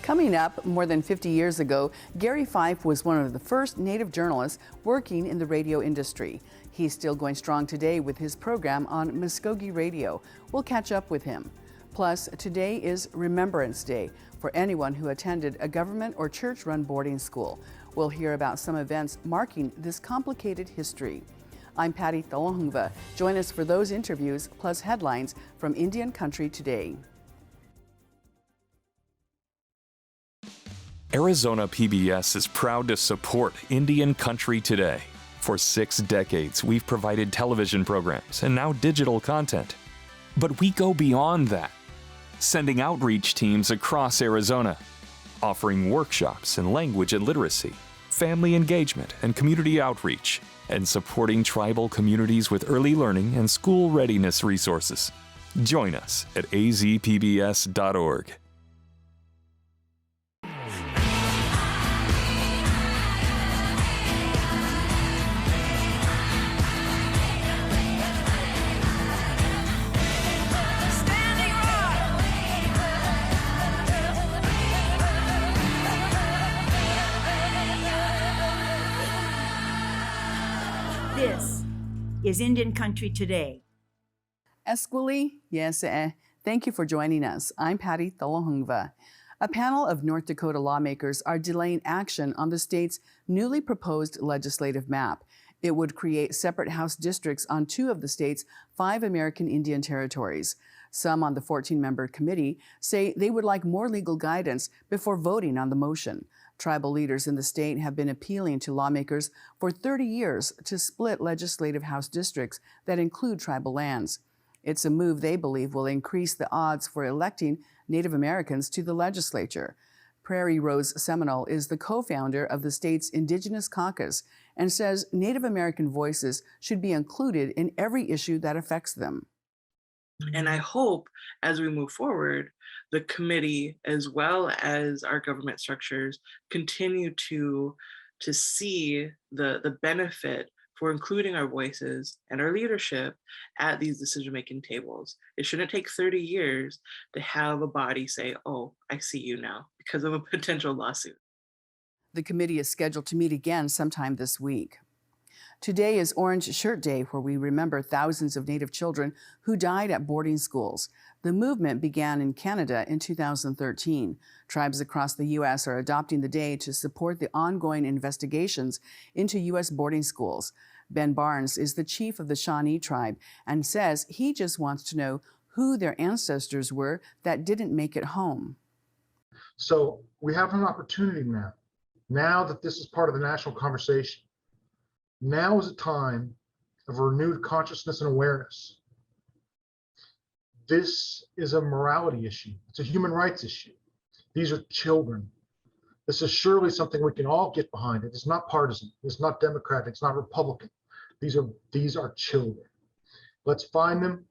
Coming up, more than 50 years ago, Gary Fife was one of the first Native journalists working in the radio industry. He's still going strong today with his program on Muskogee Radio. We'll catch up with him. Plus, today is Remembrance Day for anyone who attended a government or church-run boarding school. We'll hear about some events marking this complicated history. I'm Patty Thalonghva. Join us for those interviews plus headlines from Indian Country today. Arizona PBS is proud to support Indian Country Today. For 6 decades, we've provided television programs and now digital content. But we go beyond that, sending outreach teams across Arizona, offering workshops in language and literacy, family engagement and community outreach, and supporting tribal communities with early learning and school readiness resources. Join us at azpbs.org. This is Indian Country Today. Esquili, yes, thank you for joining us. I'm Patty Thalonghva. A panel of North Dakota lawmakers are delaying action on the state's newly proposed legislative map. It would create separate House districts on 2 of the state's 5 American Indian territories. Some on the 14-member committee say they would like more legal guidance before voting on the motion. Tribal leaders in the state have been appealing to lawmakers for 30 years to split legislative House districts that include tribal lands. It's a move they believe will increase the odds for electing Native Americans to the legislature. Prairie Rose Seminole is the co-founder of the state's Indigenous Caucus and says Native American voices should be included in every issue that affects them. And I hope as we move forward, the committee, as well as our government structures, continue to see the benefit for including our voices and our leadership at these decision-making tables. It shouldn't take 30 years to have a body say, oh, I see you now, because of a potential lawsuit. The committee is scheduled to meet again sometime this week. Today is Orange Shirt Day, where we remember thousands of Native children who died at boarding schools. The movement began in Canada in 2013. Tribes across the U.S. are adopting the day to support the ongoing investigations into U.S. boarding schools. Ben Barnes is the chief of the Shawnee tribe and says he just wants to know who their ancestors were that didn't make it home. So we have an opportunity now that this is part of the national conversation. Now is a time of renewed consciousness and awareness. This is a morality issue. It's a human rights issue. These are children. This is surely something we can all get behind. It is not partisan. It's not Democratic. It's not Republican. These are children. Let's find them.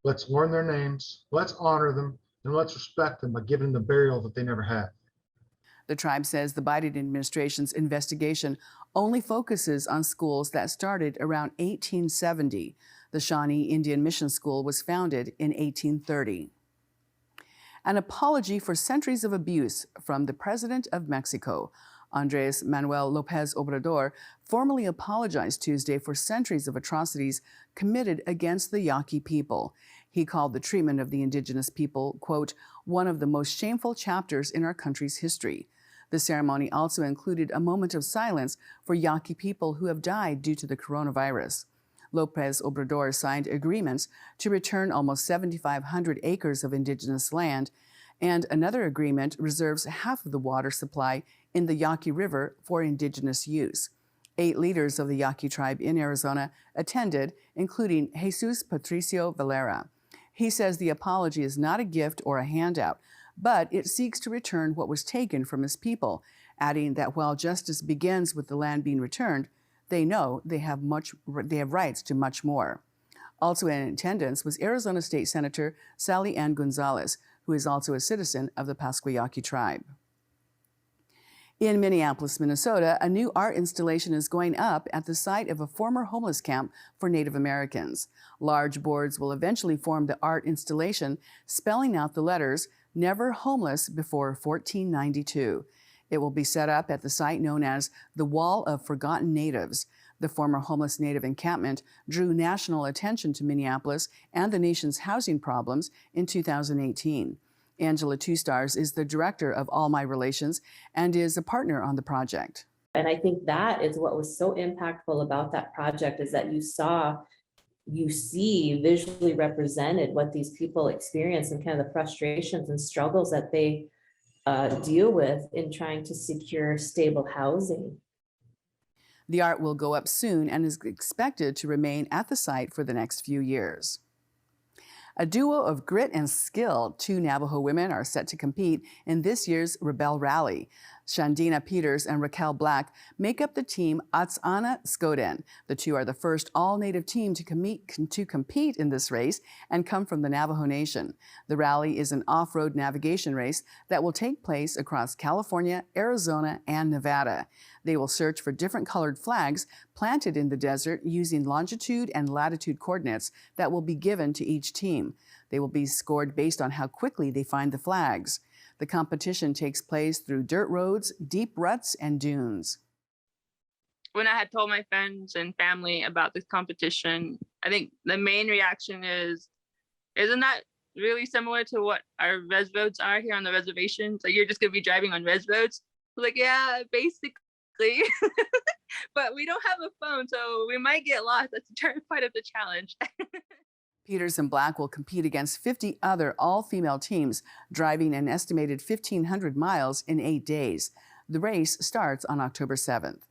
Let's learn their names. Let's honor them, and let's respect them by giving them the burial that they never had. The tribe says the Biden administration's investigation only focuses on schools that started around 1870. The Shawnee Indian Mission School was founded in 1830. An apology for centuries of abuse from the President of Mexico. Andrés Manuel López Obrador formally apologized Tuesday for centuries of atrocities committed against the Yaqui people. He called the treatment of the indigenous people, quote, one of the most shameful chapters in our country's history. The ceremony also included a moment of silence for Yaqui people who have died due to the coronavirus. López Obrador signed agreements to return almost 7,500 acres of indigenous land, and another agreement reserves half of the water supply in the Yaqui River for indigenous use. 8 leaders of the Yaqui tribe in Arizona attended, including Jesus Patricio Valera. He says the apology is not a gift or a handout, but it seeks to return what was taken from his people, adding that while justice begins with the land being returned, they know they have rights to much more. Also in attendance was Arizona State Senator Sally Ann Gonzalez, who is also a citizen of the Pasquayaqui tribe. In Minneapolis, Minnesota, a new art installation is going up at the site of a former homeless camp for Native Americans. Large boards will eventually form the art installation, spelling out the letters, Never Homeless Before 1492. It will be set up at the site known as the Wall of Forgotten Natives. The former homeless native encampment drew national attention to Minneapolis and the nation's housing problems in 2018. Angela Two Stars is the director of All My Relations and is a partner on the project. And I think that is what was so impactful about that project, is that you see visually represented what these people experience and kind of the frustrations and struggles that they deal with in trying to secure stable housing. The art will go up soon and is expected to remain at the site for the next few years. A duo of grit and skill, two Navajo women are set to compete in this year's Rebel Rally. Shandina Peters and Raquel Black make up the team Atsana Skoden. The two are the first all-native team to compete in this race and come from the Navajo Nation. The rally is an off-road navigation race that will take place across California, Arizona, and Nevada. They will search for different colored flags planted in the desert using longitude and latitude coordinates that will be given to each team. They will be scored based on how quickly they find the flags. The competition takes place through dirt roads, deep ruts, and dunes. When I had told my friends and family about this competition, I think the main reaction is, isn't that really similar to what our res roads are here on the reservation? So you're just gonna be driving on res roads? Like, yeah, basically. But we don't have a phone, so we might get lost. That's part of the challenge. Peters and Black will compete against 50 other all-female teams, driving an estimated 1,500 miles in 8 days. The race starts on October 7th.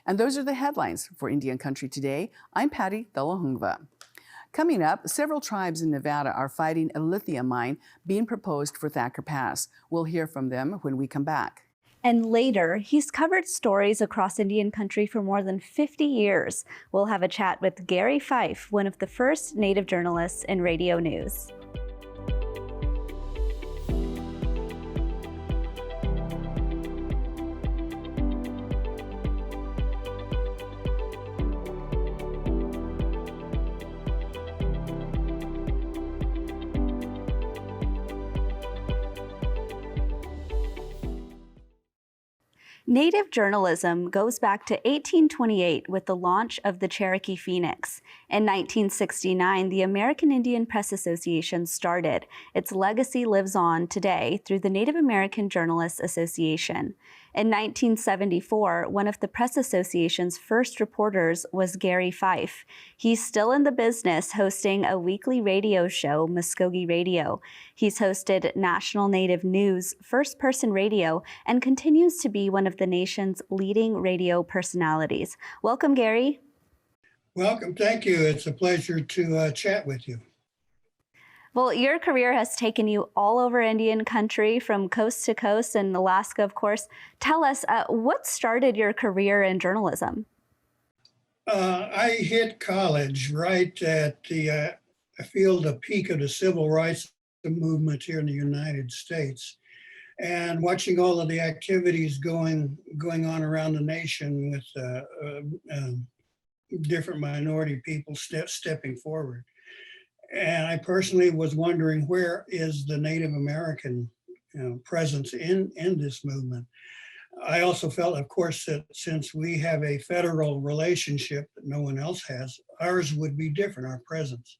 And those are the headlines for Indian Country Today. I'm Patty Thalahungva. Coming up, several tribes in Nevada are fighting a lithium mine being proposed for Thacker Pass. We'll hear from them when we come back. And later, he's covered stories across Indian country for more than 50 years. We'll have a chat with Gary Fife, one of the first Native journalists in radio news. Native journalism goes back to 1828 with the launch of the Cherokee Phoenix. In 1969, the American Indian Press Association started. Its legacy lives on today through the Native American Journalists Association. In 1974, one of the Press Association's first reporters was Gary Fife. He's still in the business, hosting a weekly radio show, Muskogee Radio. He's hosted National Native News, First Person Radio, and continues to be one of the nation's leading radio personalities. Welcome, Gary. Welcome. Thank you. It's a pleasure to chat with you. Well, your career has taken you all over Indian country, from coast to coast, and Alaska, of course. Tell us, what started your career in journalism? I hit college right at the, I feel the peak of the civil rights movement here in the United States, and watching all of the activities going on around the nation with different minority people stepping forward. And I personally was wondering, where is the Native American presence in this movement? I also felt, of course, that since we have a federal relationship that no one else has, ours would be different, our presence.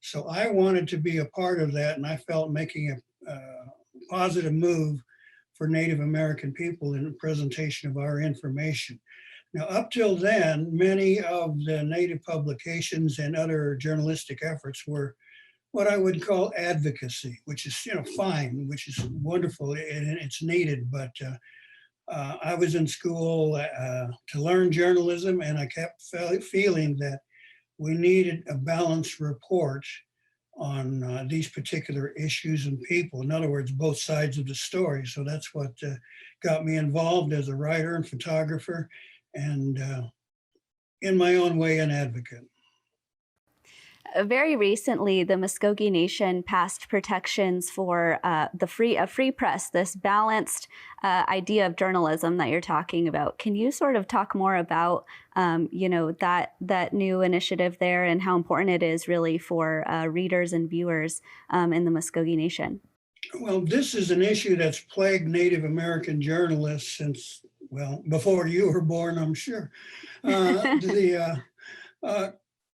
So I wanted to be a part of that, and I felt making a positive move for Native American people in the presentation of our information. Now, up till then, many of the Native publications and other journalistic efforts were what I would call advocacy, which is fine, which is wonderful, and it's needed. But I was in school to learn journalism, and I kept feeling that we needed a balanced report on these particular issues and people. In other words, both sides of the story. So that's what got me involved as a writer and photographer, and in my own way, an advocate. Very recently, the Muskogee Nation passed protections for a free press, this balanced idea of journalism that you're talking about. Can you sort of talk more about that new initiative there, and how important it is really for readers and viewers in the Muskogee Nation? Well, this is an issue that's plagued Native American journalists since, well, before you were born, I'm sure. The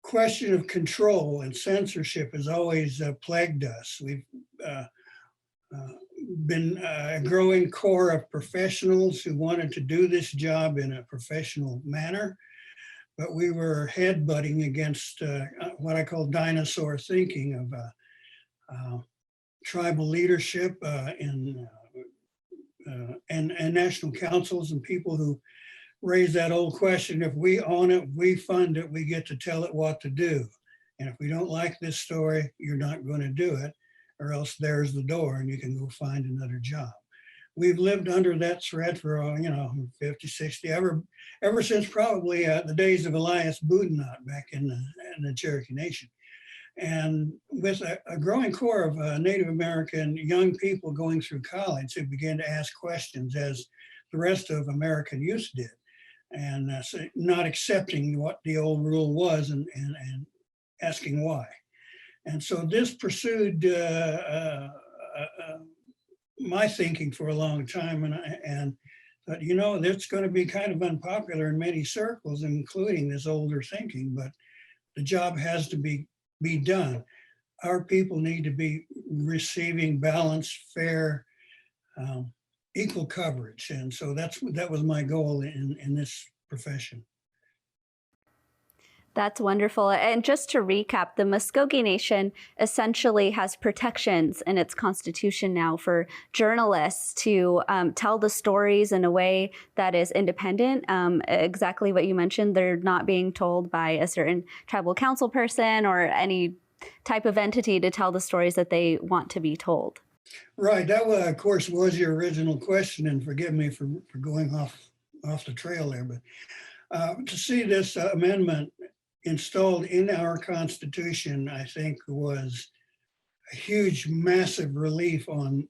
question of control and censorship has always plagued us. We've been a growing core of professionals who wanted to do this job in a professional manner, but we were headbutting against what I call dinosaur thinking of tribal leadership and national councils and people who raise that old question: if we own it, we fund it, we get to tell it what to do. And if we don't like this story, you're not going to do it, or else there's the door and you can go find another job. We've lived under that threat for, 50, 60, ever since probably the days of Elias Boudinot back in the Cherokee Nation. And with a growing core of Native American young people going through college, they began to ask questions, as the rest of American youth did, and so not accepting what the old rule was and asking why. And so this pursued my thinking for a long time, and thought, that's going to be kind of unpopular in many circles, including this older thinking, but the job has to be done. Our people need to be receiving balanced, fair, equal coverage. And so that was my goal in this profession. That's wonderful. And just to recap, the Muskogee Nation essentially has protections in its constitution now for journalists to tell the stories in a way that is independent. Exactly what you mentioned, they're not being told by a certain tribal council person or any type of entity to tell the stories that they want to be told. Right. That, of course, was your original question, and forgive me for going off the trail there. But to see this amendment installed in our Constitution, I think, was a huge, massive relief on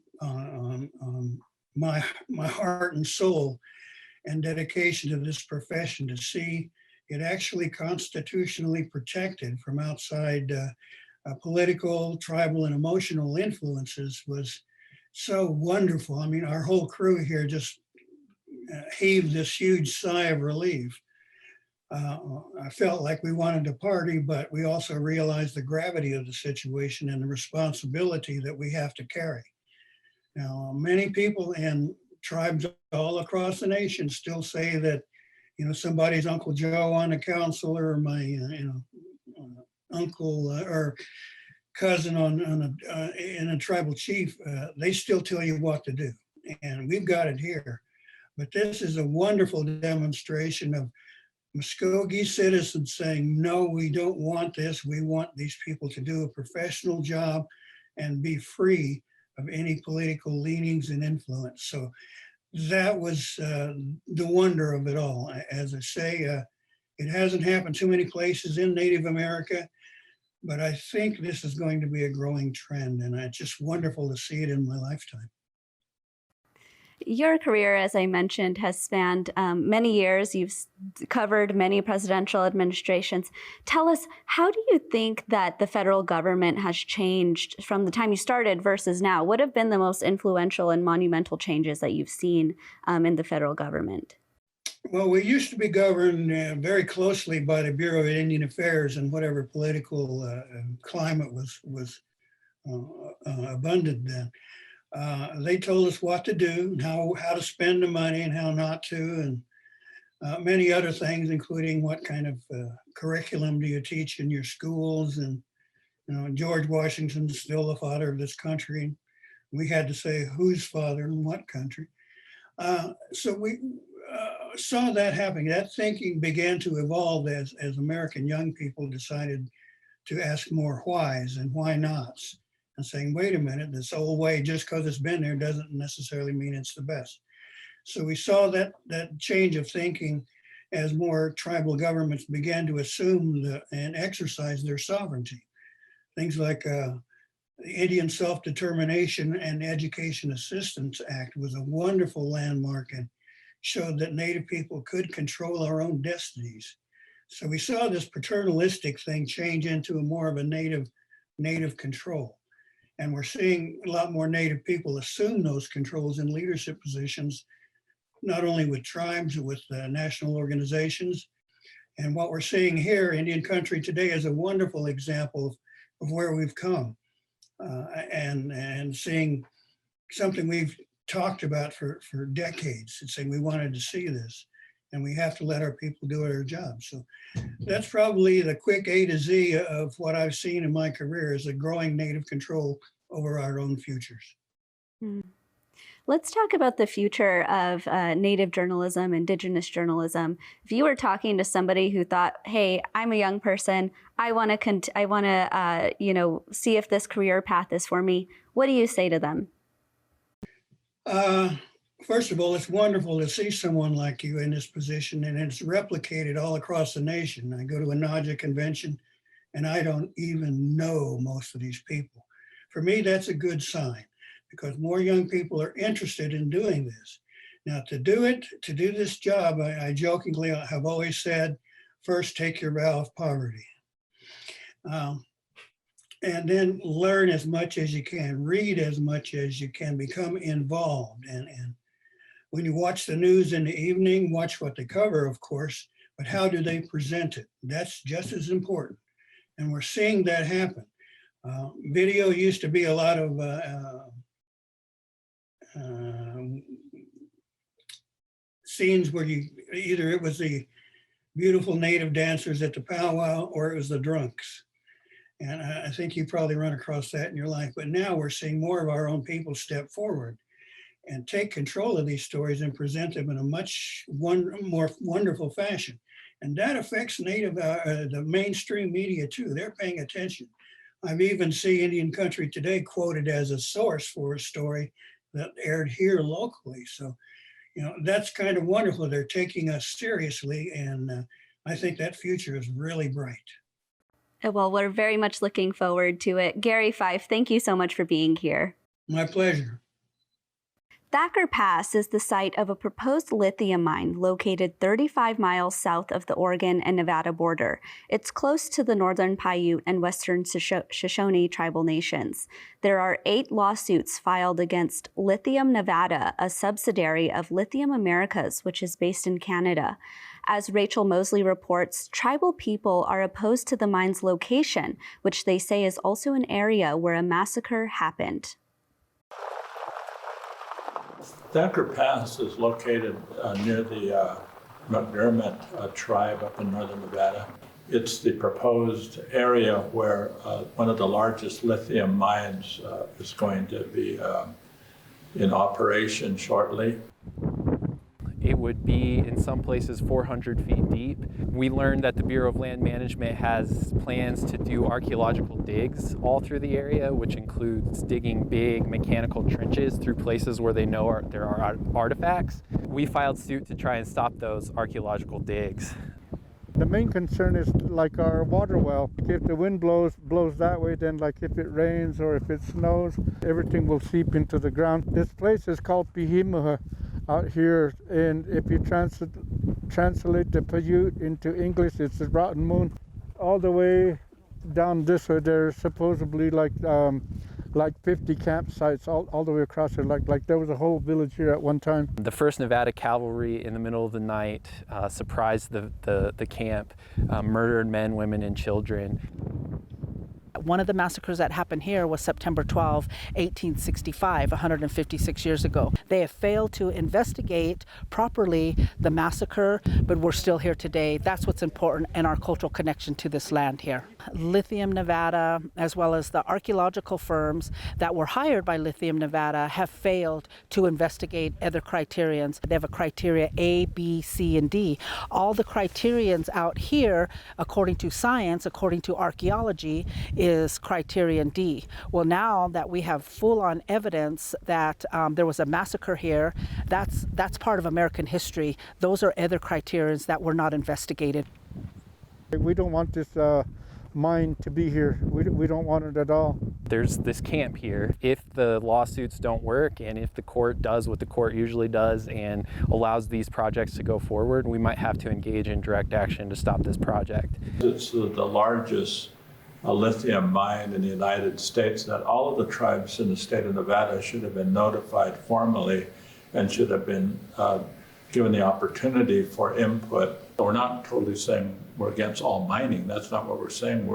my heart and soul and dedication to this profession, to see it actually constitutionally protected from outside political, tribal, and emotional influences was so wonderful. I mean, our whole crew here just heaved this huge sigh of relief. I felt like we wanted to party, but we also realized the gravity of the situation and the responsibility that we have to carry. Now, many people in tribes all across the nation still say that, somebody's Uncle Joe on the council, or my, uncle or cousin in a tribal chief. They still tell you what to do, and we've got it here. But this is a wonderful demonstration of Muskogee citizens saying, no, we don't want this. We want these people to do a professional job and be free of any political leanings and influence. So that was the wonder of it all. As I say, it hasn't happened too many places in Native America, but I think this is going to be a growing trend, and it's just wonderful to see it in my lifetime. Your career, as I mentioned, has spanned many years. You've covered many presidential administrations. Tell us, how do you think that the federal government has changed from the time you started versus now? What have been the most influential and monumental changes that you've seen in the federal government? Well, we used to be governed very closely by the Bureau of Indian Affairs, and whatever political climate was abundant then. They told us what to do and how to spend the money and how not to, and many other things, including what kind of curriculum do you teach in your schools. And George Washington's still the father of this country. We had to say whose father in what country. So we saw that happening. That thinking began to evolve as American young people decided to ask more whys and why nots, and saying, wait a minute, this old way, just because it's been there doesn't necessarily mean it's the best. So we saw that change of thinking as more tribal governments began to assume and exercise their sovereignty. Things like the Indian Self-Determination and Education Assistance Act was a wonderful landmark and showed that Native people could control our own destinies. So we saw this paternalistic thing change into a more of a native control. And we're seeing a lot more Native people assume those controls in leadership positions, not only with tribes, with national organizations. And what we're seeing here, Indian country today, is a wonderful example of where we've come, and seeing something we've talked about for decades, and saying we wanted to see this, and we have to let our people do their job. So that's probably the quick A to Z of what I've seen in my career, is a growing Native control over our own futures. Let's talk about the future of Native journalism, Indigenous journalism. If you were talking to somebody who thought, "Hey, I'm a young person. I want to, see if this career path is for me," what do you say to them? First of all, it's wonderful to see someone like you in this position, and it's replicated all across the nation. I go to a NAJA convention, and I don't even know most of these people. For me, that's a good sign, because more young people are interested in doing this. Now, to do this job, I jokingly have always said, first take your vow of poverty. And then learn as much as you can, read as much as you can, become involved. And when you watch the news in the evening, watch what they cover, of course, but how do they present it? That's just as important. And we're seeing that happen. Video used to be a lot of scenes where either it was the beautiful Native dancers at the powwow or it was the drunks. And I think you probably run across that in your life. But now we're seeing more of our own people step forward and take control of these stories and present them in a much more wonderful fashion. And that affects the mainstream media too. They're paying attention. I've even seen Indian Country Today quoted as a source for a story that aired here locally. So, that's kind of wonderful. They're taking us seriously, and I think that future is really bright. Well, we're very much looking forward to it. Gary Fife, thank you so much for being here. My pleasure. Thacker Pass is the site of a proposed lithium mine located 35 miles south of the Oregon and Nevada border. It's close to the Northern Paiute and Western Shoshone tribal nations. There are 8 lawsuits filed against Lithium Nevada, a subsidiary of Lithium Americas, which is based in Canada. As Rachel Mosley reports, tribal people are opposed to the mine's location, which they say is also an area where a massacre happened. Thacker Pass is located near the McDermott tribe up in northern Nevada. It's the proposed area where one of the largest lithium mines is going to be in operation shortly. It would be in some places 400 feet deep. We learned that the Bureau of Land Management has plans to do archaeological digs all through the area, which includes digging big mechanical trenches through places where they know there are artifacts. We filed suit to try and stop those archaeological digs. The main concern is like our water well. If the wind blows that way, then like if it rains or if it snows, everything will seep into the ground. This place is called Pihimuha out here, and if you translate the Paiute into English, it's the rotten moon. All the way down this way, there's supposedly like 50 campsites all the way across it. Like there was a whole village here at one time. The 1st Nevada Cavalry in the middle of the night surprised the camp, murdered men, women, and children. One of the massacres that happened here was September 12, 1865, 156 years ago. They have failed to investigate properly the massacre, but we're still here today. That's what's important in our cultural connection to this land here. Lithium Nevada, as well as the archaeological firms that were hired by Lithium Nevada, have failed to investigate other criterions. They have a criteria A, B, C, and D. All the criterions out here, according to science, according to archaeology, is criterion D. Well, now that we have full-on evidence that there was a massacre here, that's part of American history. Those are other criterions that were not investigated. We don't want this mine to be here. We don't want it at all. There's this camp here. If the lawsuits don't work and if the court does what the court usually does and allows these projects to go forward, we might have to engage in direct action to stop this project. It's the largest a lithium mine in the United States, that all of the tribes in the state of Nevada should have been notified formally and should have been given the opportunity for input. We're not totally saying we're against all mining. That's not what we're saying.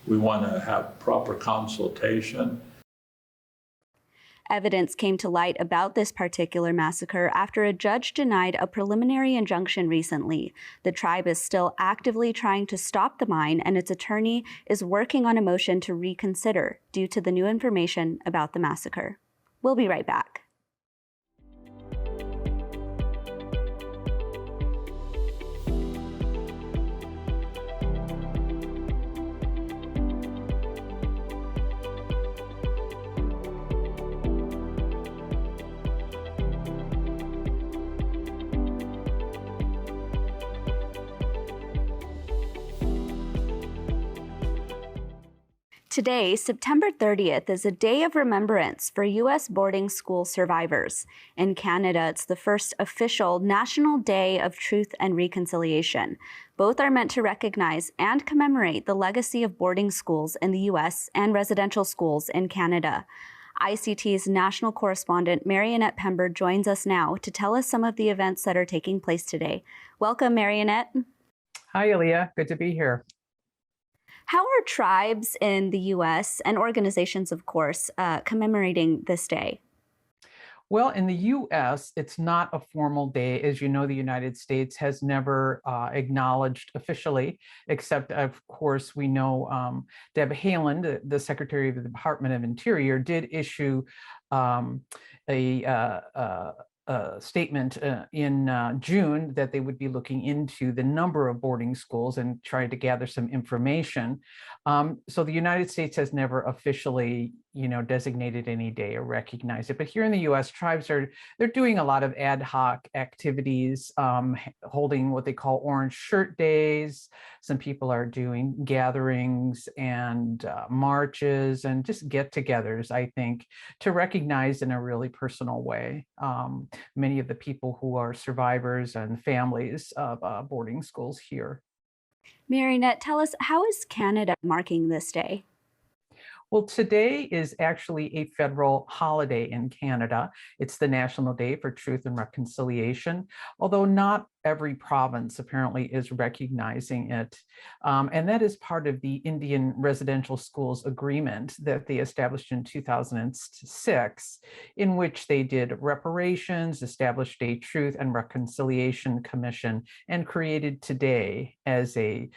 We want to have proper consultation. Evidence came to light about this particular massacre after a judge denied a preliminary injunction recently. The tribe is still actively trying to stop the mine, and its attorney is working on a motion to reconsider due to the new information about the massacre. We'll be right back. Today, September 30th, is a day of remembrance for U.S. boarding school survivors. In Canada, it's the first official National Day of Truth and Reconciliation. Both are meant to recognize and commemorate the legacy of boarding schools in the U.S. and residential schools in Canada. ICT's national correspondent Marionette Pember joins us now to tell us some of the events that are taking place today. Welcome, Marionette. Hi, Aaliyah. Good to be here. How are tribes in the U.S. and organizations, of course, commemorating this day? Well, in the U.S., it's not a formal day. As you know, the United States has never acknowledged officially, except, of course, we know Deb Haaland, the Secretary of the Department of Interior, did issue a statement in June that they would be looking into the number of boarding schools and trying to gather some information. So the United States has never officially, designated any day or recognized it. But here in the U.S., tribes they're doing a lot of ad hoc activities, holding what they call orange shirt days. Some people are doing gatherings and marches and just get-togethers, I think, to recognize in a really personal way many of the people who are survivors and families of boarding schools here. Marionette, tell us, how is Canada marking this day? Well, today is actually a federal holiday in Canada. It's the National Day for Truth and Reconciliation, although not every province apparently is recognizing it. And that is part of the Indian Residential Schools Agreement that they established in 2006, in which they did reparations, established a Truth and Reconciliation Commission, and created today as a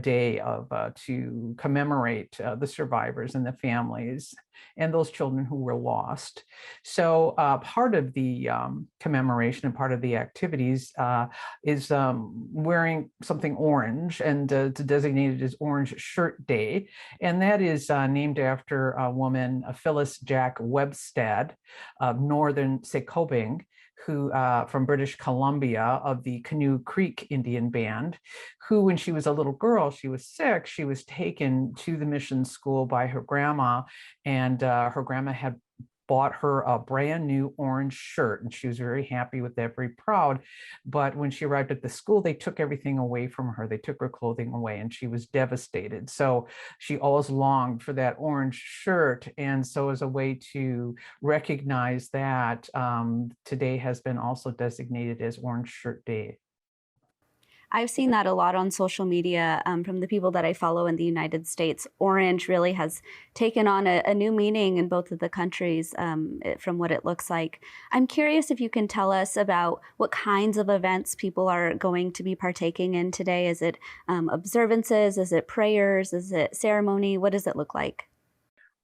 day of to commemorate the survivors and the families and those children who were lost. So part of the commemoration and part of the activities is wearing something orange, and to designate it as Orange Shirt Day. And that is named after a woman, Phyllis Jack Webstad of Northern Sekobing, who from British Columbia, of the Canoe Creek Indian Band, who, when she was a little girl, she was sick, she was taken to the mission school by her grandma, and her grandma had bought her a brand new orange shirt, and she was very happy with that, very proud. But when she arrived at the school, they took everything away from her. They took her clothing away, and she was devastated. So she always longed for that orange shirt. And so as a way to recognize that, today has been also designated as Orange Shirt Day. I've seen that a lot on social media from the people that I follow in the United States. Orange really has taken on a new meaning in both of the countries from what it looks like. I'm curious if you can tell us about what kinds of events people are going to be partaking in today. Is it observances? Is it prayers? Is it ceremony? What does it look like?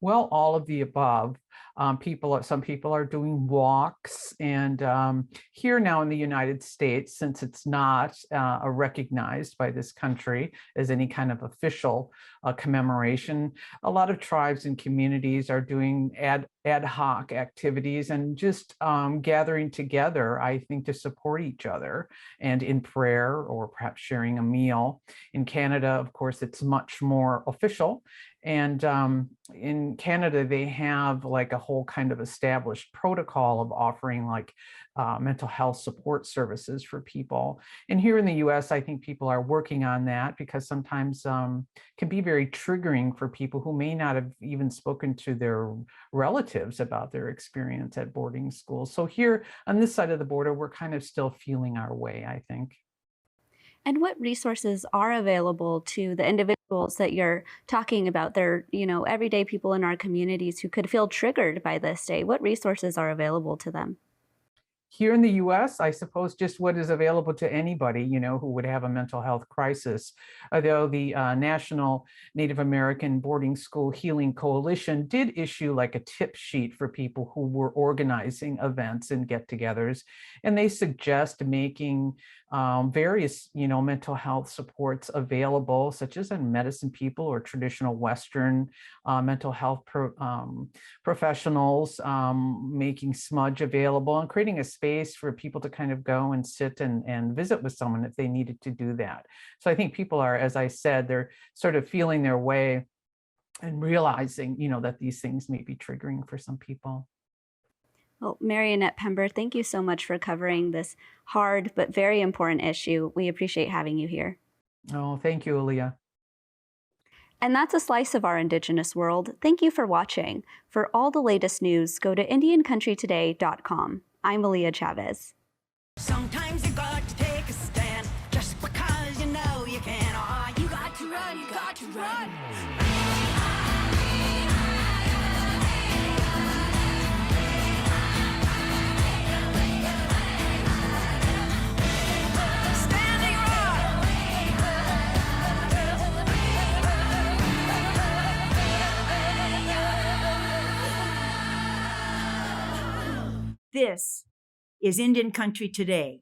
Well, all of the above. Some people are doing walks, and here now in the United States, since it's not recognized by this country as any kind of official commemoration, a lot of tribes and communities are doing ad hoc activities and just gathering together, I think, to support each other and in prayer or perhaps sharing a meal. In Canada, of course, it's much more official. And in Canada, they have like like a whole kind of established protocol of offering like mental health support services for people. And here in the US, I think people are working on that because sometimes can be very triggering for people who may not have even spoken to their relatives about their experience at boarding schools. So here on this side of the border, we're kind of still feeling our way, I think. And what resources are available to the individuals that you're talking about? They're, everyday people in our communities who could feel triggered by this day. What resources are available to them? Here in the US, I suppose just what is available to anybody, who would have a mental health crisis. Although the National Native American Boarding School Healing Coalition did issue like a tip sheet for people who were organizing events and get-togethers. And they suggest making various, mental health supports available, such as in medicine people or traditional Western mental health professionals, making smudge available and creating a space for people to kind of go and sit and visit with someone if they needed to do that. So I think people are, as I said, they're sort of feeling their way and realizing, that these things may be triggering for some people. Well, Marionette Pember, thank you so much for covering this hard but very important issue. We appreciate having you here. Oh, thank you, Aaliyah. And that's a slice of our Indigenous world. Thank you for watching. For all the latest news, go to IndianCountryToday.com. I'm Aaliyah Chavez. Sometimes you got to take a stand just because you know you can. Oh, you got to run, you got to run. This is Indian Country Today.